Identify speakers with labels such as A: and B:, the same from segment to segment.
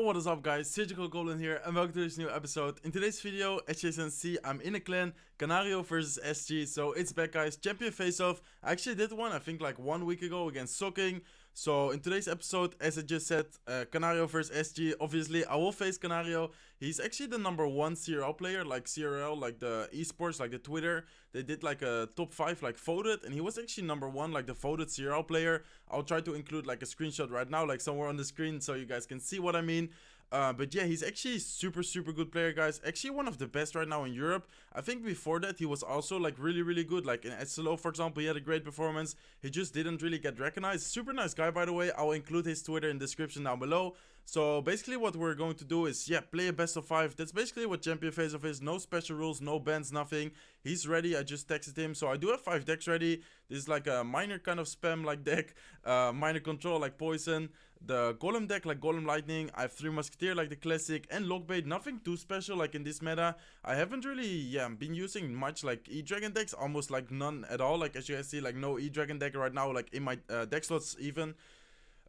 A: what is up guys, SurgicalGoblin here and welcome to this new episode. In today's video, as you can see, I'm in a clan, KaNaRiOoo versus SG, so it's back guys, champion face-off. I actually did one, I think like 1 week ago against Socking. So in today's episode, as I just said, KaNaRiOoo versus SG, obviously I will face KaNaRiOoo. He's actually the #1 CRL player, like CRL, like the esports, like the Twitter. They did like a top 5 like voted, and he was actually #1, like the voted CRL player. I'll try to include like a screenshot right now, like somewhere on the screen, so you guys can see what I mean. But yeah, he's actually super good player, guys. Actually one of the best right now in Europe. I think before that he was also like really good, like in SLO for example. He had a great performance. He just didn't really get recognized. Super nice guy, by the way. I'll include his Twitter in the description down below. So basically what we're going to do is, yeah, play a best of 5. That's basically what champion face off is. No special rules, no bans, nothing. He's ready. I just texted him. So I do have 5 decks ready. This is like a minor kind of spam like deck, minor control like poison, the golem deck like golem lightning. I have 3 musketeer like the classic, and lockbait. Nothing too special like in this meta. I haven't really been using much like e-dragon decks, almost like none at all. Like as you guys see, like no e-dragon deck right now, like in my deck slots even.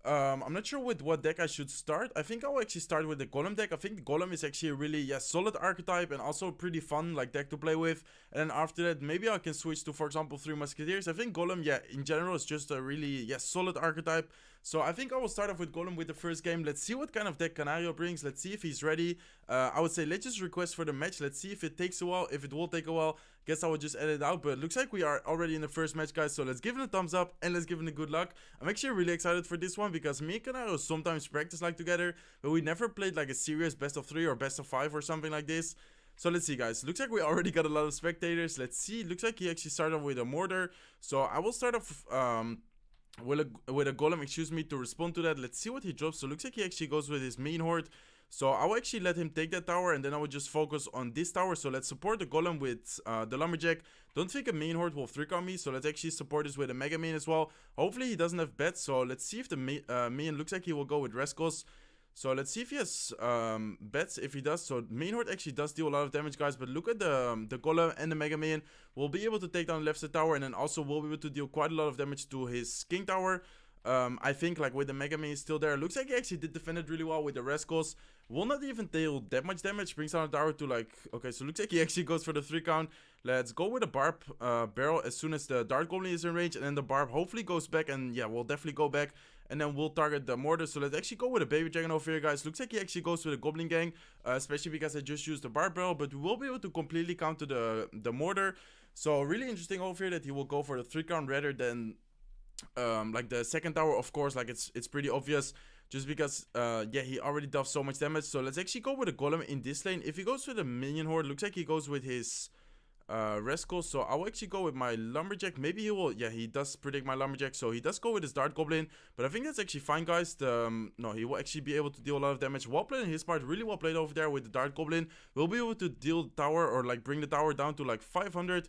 A: I'm not sure with what deck I should start. I think I'll actually start with the Golem deck. I think the Golem is actually a really solid archetype and also pretty fun like deck to play with. And then after that, maybe I can switch to, for example, 3 Musketeers. I think Golem, in general is just a really solid archetype. So I think I will start off with Golem with the first game. Let's see what kind of deck KaNaRiOoo brings. Let's see if he's ready. I would say let's just request for the match. Let's see if it takes a while. If it will take a while, guess I will just edit it out. But it looks like we are already in the first match, guys. So let's give it a thumbs up and let's give it a good luck. I'm actually really excited for this one because me and KaNaRiOoo sometimes practice like together, but we never played like a serious best of 3 or best of 5 or something like this. So let's see, guys. Looks like we already got a lot of spectators. Let's see. Looks like he actually started off with a mortar. So I will start off with a golem, excuse me, to respond to that. Let's see what he drops. So looks like he actually goes with his main horde. So I will actually let him take that tower, and then I will just focus on this tower. So let's support the golem with the lumberjack. Don't think a main horde will 3-count me, so let's actually support this with a mega main as well. Hopefully he doesn't have bets, so let's see if the main looks like he will go with Rescos. So let's see if he has bets. If he does, so main horde actually does deal a lot of damage, guys. But look at the golem and the mega man. We'll be able to take down left side tower, and then also we'll be able to deal quite a lot of damage to his king tower. I think like with the mega man still there. Looks like he actually did defend it really well with the Rescos. Will not even deal that much damage. Brings down the tower to like, okay, so looks like he actually goes for the 3-count. Let's go with a barb barrel as soon as the dart goblin is in range, and then the barb hopefully goes back, and yeah, we'll definitely go back, and then we'll target the mortar. So let's actually go with a baby dragon over here, guys. Looks like he actually goes with a goblin gang, especially because I just used the barb barrel, but we will be able to completely counter the mortar. So really interesting over here that he will go for the 3-count rather than like the second tower. Of course, like it's pretty obvious, just because he already does so much damage. So let's actually go with a golem in this lane. If he goes with a minion horde, looks like he goes with his Resco. So I will actually go with my lumberjack. Maybe he will, he does predict my lumberjack, so he does go with his dart goblin, but I think that's actually fine, guys. No, he will actually be able to deal a lot of damage. Well played on his part, really well played over there with the dart goblin. We'll be able to deal tower, or like bring the tower down to like 500,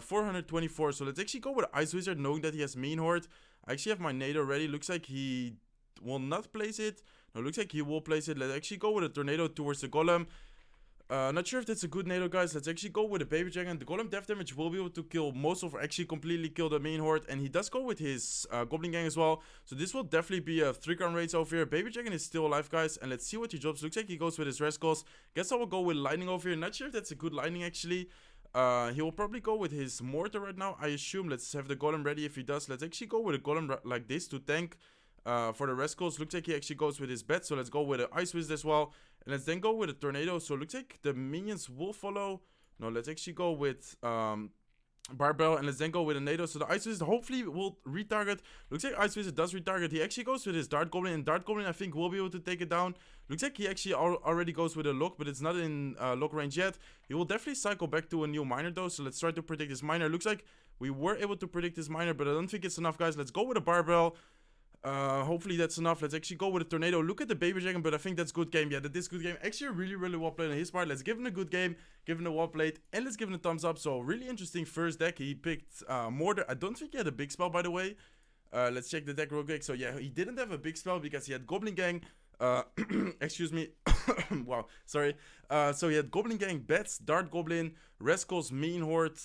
A: 424. So let's actually go with Ice Wizard, knowing that he has main horde. I actually have my nade already. Looks like he will not place it. No, looks like he will place it. Let's actually go with a tornado towards the golem. Not sure if that's a good nado, guys. Let's actually go with a baby dragon. The golem death damage will be able to kill most of, actually completely kill the main horde, and he does go with his goblin gang as well. So this will definitely be a 3-count race over here. Baby dragon is still alive, guys, and let's see what he drops. Looks like he goes with his Rescos. Guess I will go with lightning over here. Not sure if that's a good lightning actually. He will probably go with his mortar right now, I assume. Let's have the golem ready if he does. Let's actually go with a golem like this to tank for the Rescos. Looks like he actually goes with his bet, so let's go with an Ice Wizard as well, and let's then go with a tornado. So looks like the minions will follow. No, let's actually go with Barbell, and let's then go with a nado. So the Ice Wizard hopefully will retarget. Looks like Ice Wizard does retarget. He actually goes with his dart goblin, and dart goblin I think will be able to take it down. Looks like he actually already goes with a lock, but it's not in lock range yet. He will definitely cycle back to a new miner though, so let's try to predict this miner. Looks like we were able to predict this miner, but I don't think it's enough, guys. Let's go with a barbell. Hopefully that's enough. Let's actually go with a tornado. Look at the baby dragon, but I think that's good game. Yeah, that is good game. Actually really well played on his part. Let's give him a good game, give him a well played, and let's give him a thumbs up. So really interesting first deck. He picked mortar. I don't think he had a big spell, by the way. Let's check the deck real quick. So yeah, he didn't have a big spell because he had goblin gang, excuse me. Wow, sorry. So he had goblin gang, bats, dart goblin, Rescos, main horde,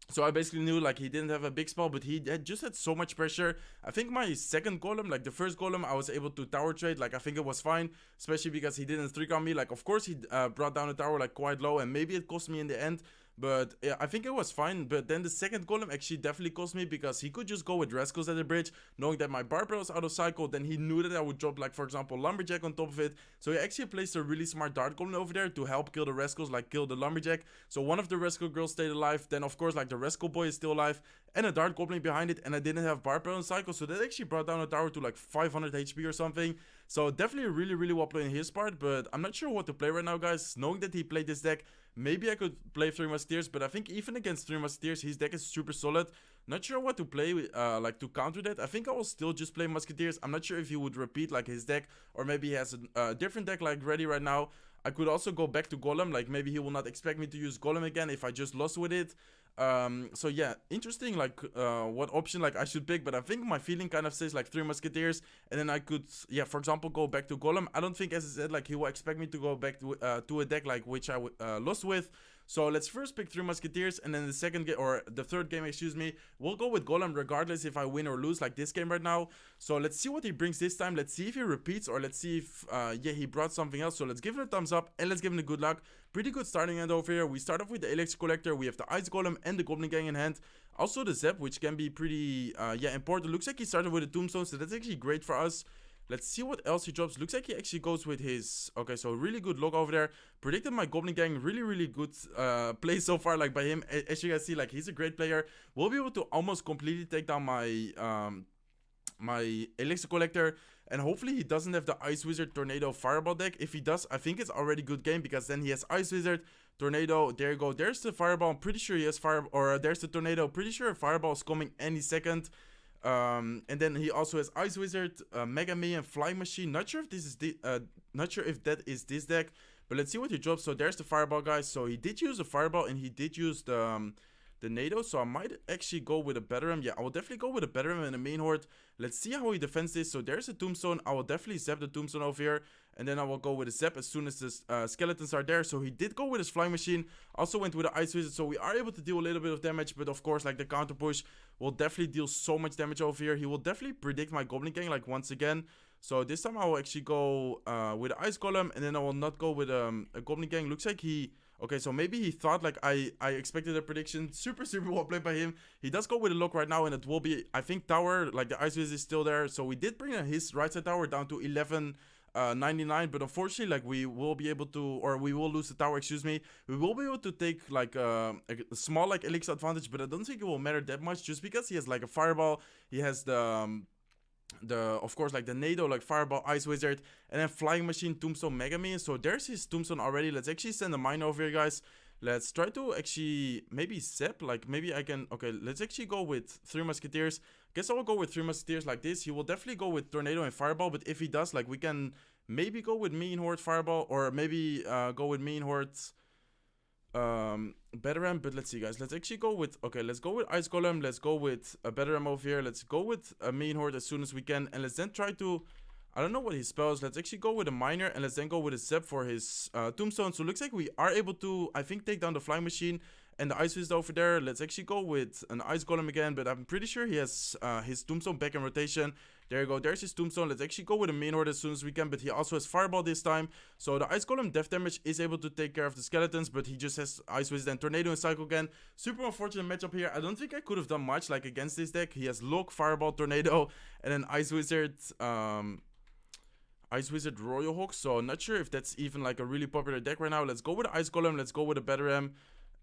A: So I basically knew like he didn't have a big spell, but he had just had so much pressure. I think my second golem, like the first golem, I was able to tower trade. Like I think it was fine, especially because he didn't 3 on me. Like of course he brought down the tower like quite low, and maybe it cost me in the end. But yeah, I think it was fine. But then the second golem actually definitely cost me because he could just go with rascals at the bridge, knowing that my barbell was out of cycle. Then he knew that I would drop like for example lumberjack on top of it. So he actually placed a really smart dart golem over there to help kill the rascals, like kill the lumberjack. So one of the rascal girls stayed alive. Then of course like the rascal boy is still alive, and a dart goblin behind it. And I didn't have barbell on cycle, so that actually brought down the tower to like 500 HP or something. So definitely really well played in his part, but I'm not sure what to play right now, guys. Knowing that he played this deck, maybe I could play 3 Musketeers, but I think even against 3 Musketeers, his deck is super solid. Not sure what to play, like to counter that. I think I will still just play Musketeers. I'm not sure if he would repeat like his deck, or maybe he has a different deck like ready right now. I could also go back to Golem, like maybe he will not expect me to use Golem again if I just lost with it. So yeah, interesting like what option like I should pick, but I think my feeling kind of says like 3 Musketeers, and then I could, yeah, for example, go back to Golem. I don't think, as I said, like he will expect me to go back to a deck like which I lost with. So let's first pick 3 Musketeers, and then the second game, or the third game, excuse me, we'll go with Golem regardless if I win or lose, like this game right now. So let's see what he brings this time. Let's see if he repeats, or let's see if, yeah, he brought something else. So let's give him a thumbs up, and let's give him a good luck. Pretty good starting hand over here. We start off with the Elixir Collector. We have the Ice Golem and the Goblin Gang in hand. Also the Zep, which can be pretty, yeah, important. Looks like he started with a Tombstone, so that's actually great for us. Let's see what else he drops. Looks like he actually goes with his... Okay, so really good look over there. Predicted my Goblin Gang. Really good play so far, like by him. As you guys see, like he's a great player. We'll be able to almost completely take down my my Elixir Collector. And hopefully he doesn't have the Ice Wizard, Tornado, Fireball deck. If he does, I think it's already good game, because then he has Ice Wizard, Tornado. There you go. There's the Fireball. I'm pretty sure he has Fire... Or there's the Tornado. Pretty sure Fireball is coming any second. And then he also has Ice Wizard, Mega Me, and Flying Machine. Not sure if this is not sure if that is this deck, but let's see what he drops. So there's the Fireball, guys. So he did use the Fireball, and he did use the NATO. So I might actually go with a Batteram. Yeah, I will definitely go with a Batteram and a main horde. Let's see how he defends this. So there's a Tombstone. I will definitely zap the Tombstone over here, and then I will go with a Zap as soon as the skeletons are there. So he did go with his Flying Machine. Also went with the Ice Wizard, so we are able to deal a little bit of damage. But of course, like the counter push will definitely deal so much damage over here. He will definitely predict my Goblin Gang like once again. So this time I will actually go with the Ice Golem, and then I will not go with a Goblin Gang. Looks like he... Okay, so maybe he thought like I expected a prediction. Super well played by him. He does go with a lock right now, and it will be, I think, tower, like the Ice Wizard is still there. So we did bring his right side tower down to 1199, but unfortunately, like we will be able to, or we will lose the tower, excuse me. We will be able to take like a small like elixir advantage, but I don't think it will matter that much, just because he has like a Fireball. He has the of course like the NATO, like Fireball, Ice Wizard, and then Flying Machine, Tombstone, Mega Me. So there's his Tombstone already. Let's actually send a mine over here, guys. Let's try to actually maybe Zep, like maybe I can... Okay, let's actually go with 3 Musketeers. Guess I will go with 3 Musketeers like this. He will definitely go with Tornado and Fireball, but if he does, like we can maybe go with Mean Horde Fireball, or maybe go with Mean Horde Batteram. But let's see, guys, let's actually go with... Okay, let's go with Ice Golem. Let's go with a Batteram over here. Let's go with a Mean Horde as soon as we can, and let's then try to... I don't know what he spells. Let's actually go with a Miner, and let's then go with a Zep for his Tombstone. So it looks like we are able to, I think, take down the Flying Machine and the Ice Wizard over there. Let's actually go with an Ice Golem again, but I'm pretty sure he has his Tombstone back in rotation. There you go. There's his Tombstone. Let's actually go with a Main Horde as soon as we can, but he also has Fireball this time. So the Ice Golem def damage is able to take care of the skeletons, but he just has Ice Wizard and Tornado and Cycle again. Super unfortunate matchup here. I don't think I could have done much like against this deck. He has Lock, Fireball, Tornado, and then Ice Wizard... Ice Wizard, Royal Hawk. So not sure if that's even like a really popular deck right now. Let's go with the Ice Golem. Let's go with the Batteram.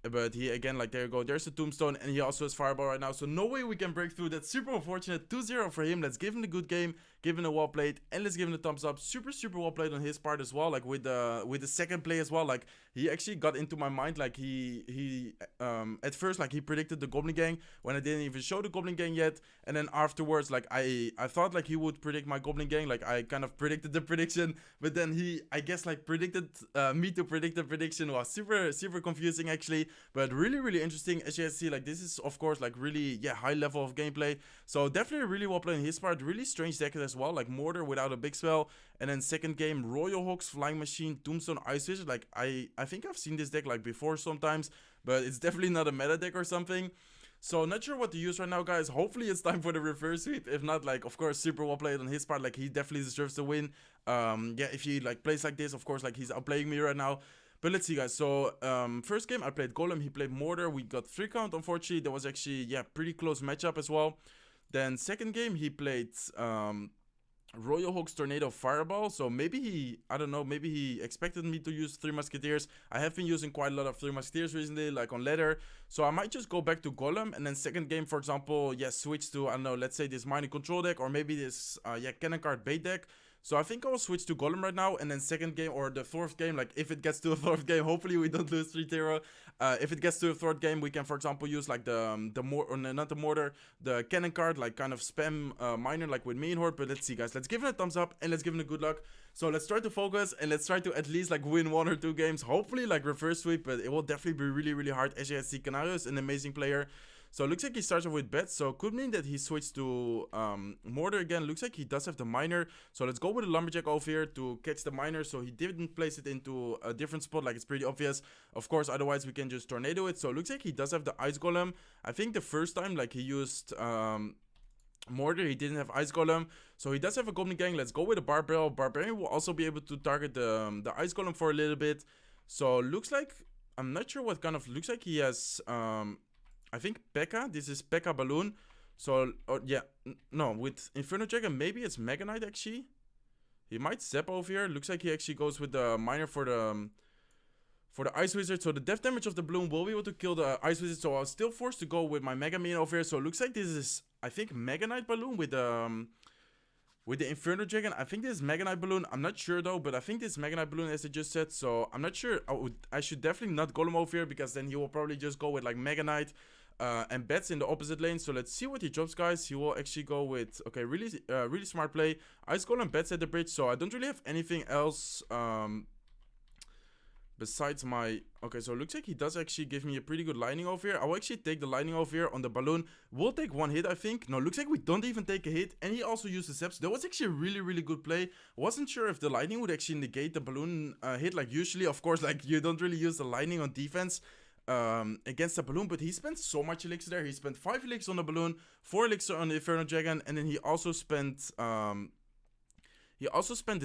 A: But he, again, like, there you go. There's the Tombstone, and he also has Fireball right now. So no way we can break through. That's super unfortunate. 2-0 for him. Let's give him the good game. Give him a well played, and let's give him the thumbs up. Super well played on his part as well. Like with the second play as well. Like he actually got into my mind. Like he at first, like he predicted the Goblin Gang when I didn't even show the Goblin Gang yet. And then afterwards, like I thought like he would predict my Goblin Gang. Like I kind of predicted the prediction, but then he, I guess, like predicted me to predict the prediction. Was super confusing actually. but really interesting. As you can see, like this is of course like really high level of gameplay, so definitely really well played on his part. Really strange deck as well, like Mortar without a big spell, and then second game Royal Hawks, Flying Machine, Tombstone, Ice Wizard. Like I think I've seen this deck like before sometimes, but it's definitely not a meta deck or something. So not sure what to use right now, guys. Hopefully it's time for the reverse sweep. If not, like of course super well played on his part. Like he definitely deserves to win. If he like plays like this, of course like he's outplaying me right now. But let's see, guys. So first game I played Golem, he played Mortar. We got 3 count. Unfortunately, there was actually pretty close matchup as well. Then second game he played Royal Hawks, Tornado, Fireball. So maybe he, I don't know, maybe he expected me to use 3 Musketeers. I have been using quite a lot of 3 Musketeers recently, like on ladder. So I might just go back to Golem, and then second game, for example, switch to, I don't know, let's say this Mining Control deck, or maybe this Cannon Card Bait deck. So I think I'll switch to Goblin right now, and then second game or the fourth game, like if it gets to a fourth game, hopefully we don't lose 3-0. If it gets to a third game, we can, for example, use like not the Mortar, the Cannon card, like kind of spam Miner like with me and Horde. But let's see, guys, let's give it a thumbs up and let's give it a good luck. So let's try to focus and let's try to at least like win 1 or 2 games, hopefully like reverse sweep, but it will definitely be really hard. As you can see, KaNaRiOoo is an amazing player. So it looks like he starts off with bets, so could mean that he switched to Mortar again. Looks like he does have the Miner, so let's go with the Lumberjack over here to catch the Miner. So he didn't place it into a different spot, like it's pretty obvious. Of course, otherwise we can just Tornado it. So it looks like he does have the Ice Golem. I think the first time like he used Mortar, he didn't have Ice Golem. So he does have a Goblin Gang. Let's go with a Barbarian. Barbarian will also be able to target the Ice Golem for a little bit. So looks like, I'm not sure what kind of, looks like he has I think P.E.K.K.A. This is P.E.K.K.A. Balloon. So, no, with Inferno Dragon, maybe it's Mega Knight actually. He might zap over here. Looks like he actually goes with the Miner for the Ice Wizard. So the death damage of the Balloon will be able to kill the Ice Wizard. So I was still forced to go with my Mega Minion over here. So it looks like this is, I think, Mega Knight Balloon with the Inferno Dragon. I think this is Mega Knight Balloon. I'm not sure though, but I think this is Mega Knight Balloon as I just said. So I'm not sure. I should definitely not Golem over here, because then he will probably just go with like Mega Knight and bets in the opposite lane. So let's see what he drops, guys. He will actually go with, okay, really smart play. Ice Golem bets at the bridge. So I don't really have anything else besides my, okay, so it looks like he does actually give me a pretty good lightning over here. I will actually take the lightning over here on the Balloon. We'll take 1 hit, I think. No, looks like we don't even take a hit, and he also used the Zap. So that was actually a really good play. Wasn't sure if the lightning would actually negate the Balloon hit. Like usually, of course, like you don't really use the lightning on defense against the Balloon, but he spent so much elixir there. He spent 5 elixir on the Balloon, 4 elixir on the Inferno Dragon, and then he also spent the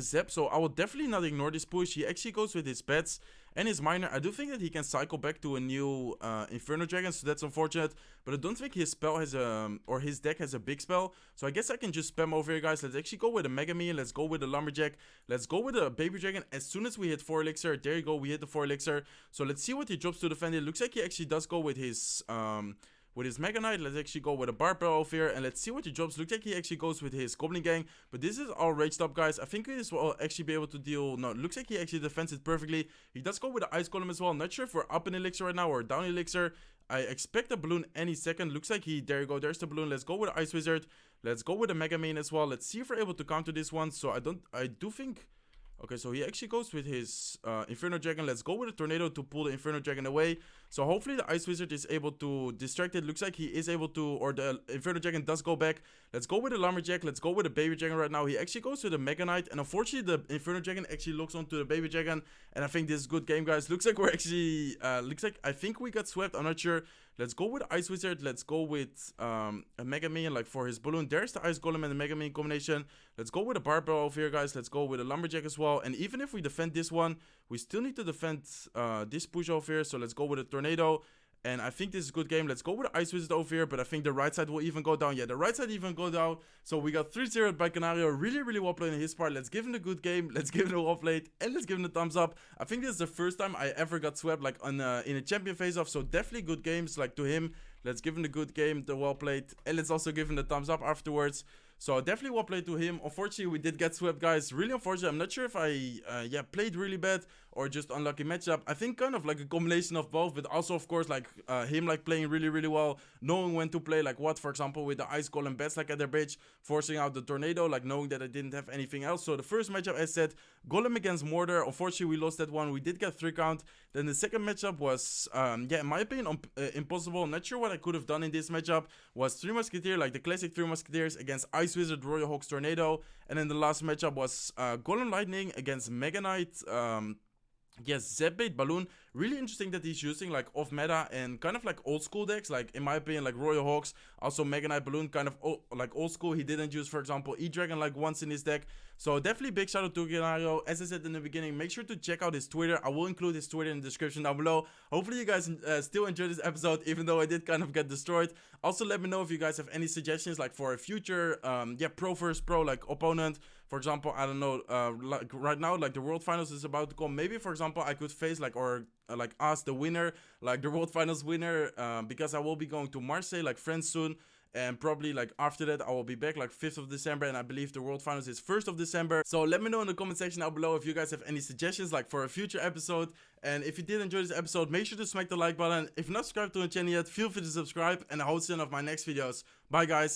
A: Zap. So I will definitely not ignore this push. He actually goes with his bets and his Miner. I do think that he can cycle back to a new Inferno Dragon, so that's unfortunate. But I don't think his spell has or his deck has a big spell. So I guess I can just spam over here, guys. Let's actually go with a Mega Minion. Let's go with a Lumberjack. Let's go with a Baby Dragon. As soon as we hit 4 elixir, there you go, we hit the 4 elixir. So let's see what he drops to defend it. Looks like he actually does go with his Mega Knight. Let's actually go with a Barbell over here, and let's see what he drops. Looks like he actually goes with his Goblin Gang, but this is all raged up, guys. I think this will actually be able to deal, no, it looks like he actually defends it perfectly. He does go with the Ice Golem as well. Not sure if we're up in elixir right now or down elixir. I expect a Balloon any second. Looks like there you go, there's the Balloon. Let's go with the Ice Wizard. Let's go with the Mega Minion as well. Let's see if we're able to counter this one. So I do think, okay, so he actually goes with his Inferno Dragon. Let's go with a Tornado to pull the Inferno Dragon away. So hopefully the Ice Wizard is able to distract it. Looks like he is able to, or the Inferno Dragon does go back. Let's go with the Lumberjack. Let's go with the Baby Dragon right now. He actually goes with the Mega Knight, and unfortunately the Inferno Dragon actually locks onto the Baby Dragon. And I think this is a good game, guys. Looks like we're actually, I think we got swept. I'm not sure. Let's go with Ice Wizard. Let's go with a Mega Minion like for his Balloon. There's the Ice Golem and the Mega Minion combination. Let's go with a Barbell over here, guys. Let's go with a Lumberjack as well. And even if we defend this one, we still need to defend this push over here. So let's go with a Tornado. And I think this is a good game. Let's go with the Ice Wizard over here. But I think the right side will even go down. Yeah, the right side even go down. So we got 3-0 by KaNaRiOoo. Really well played on his part. Let's give him a good game. Let's give him a well played. And let's give him a thumbs up. I think this is the first time I ever got swept like on in a champion face-off. So definitely good games like to him. Let's give him the good game, the well played. And let's also give him the thumbs up afterwards. So definitely well played to him. Unfortunately, we did get swept, guys. Really unfortunate. I'm not sure if I played really bad or just unlucky matchup. I think kind of like a combination of both, but also of course like him like playing really well, knowing when to play like what, for example with the Ice Golem bats like at their bridge, forcing out the tornado, like knowing that I didn't have anything else. So the first matchup, as said, Golem against Mortar. Unfortunately we lost that one. We did get 3 count. Then the second matchup was yeah, in my opinion impossible. Not sure what I could have done in this matchup. Was 3 Musketeer, like the classic 3 Musketeers against Ice Wizard, Royal Hawks, Tornado. And then the last matchup was Golem Lightning against Mega Knight. Yes, Zepbait Balloon. Really interesting that he's using like off meta and kind of like old school decks, like in my opinion like Royal Hawks, also Mega Knight Balloon, kind of like old school. He didn't use, for example, E-Dragon like once in his deck. So definitely big shout out to KaNaRiOoo. As I said in the beginning, make sure to check out his Twitter. I will include his Twitter in the description down below. Hopefully you guys still enjoyed this episode, even though I did kind of get destroyed. Also let me know if you guys have any suggestions like for a future yeah, pro versus pro like opponent. For example, I don't know, like right now like the World Finals is about to come. Maybe for example I could face like like ask the winner, like the World Finals winner, because I will be going to Marseille like friends soon. And probably like after that I will be back like 5th of December, and I believe the World Finals is 1st of December. So let me know in the comment section down below if you guys have any suggestions like for a future episode. And if you did enjoy this episode, make sure to smack the like button. If you're not subscribed to the channel yet, feel free to subscribe, and I hope to see you in my next videos. Bye guys.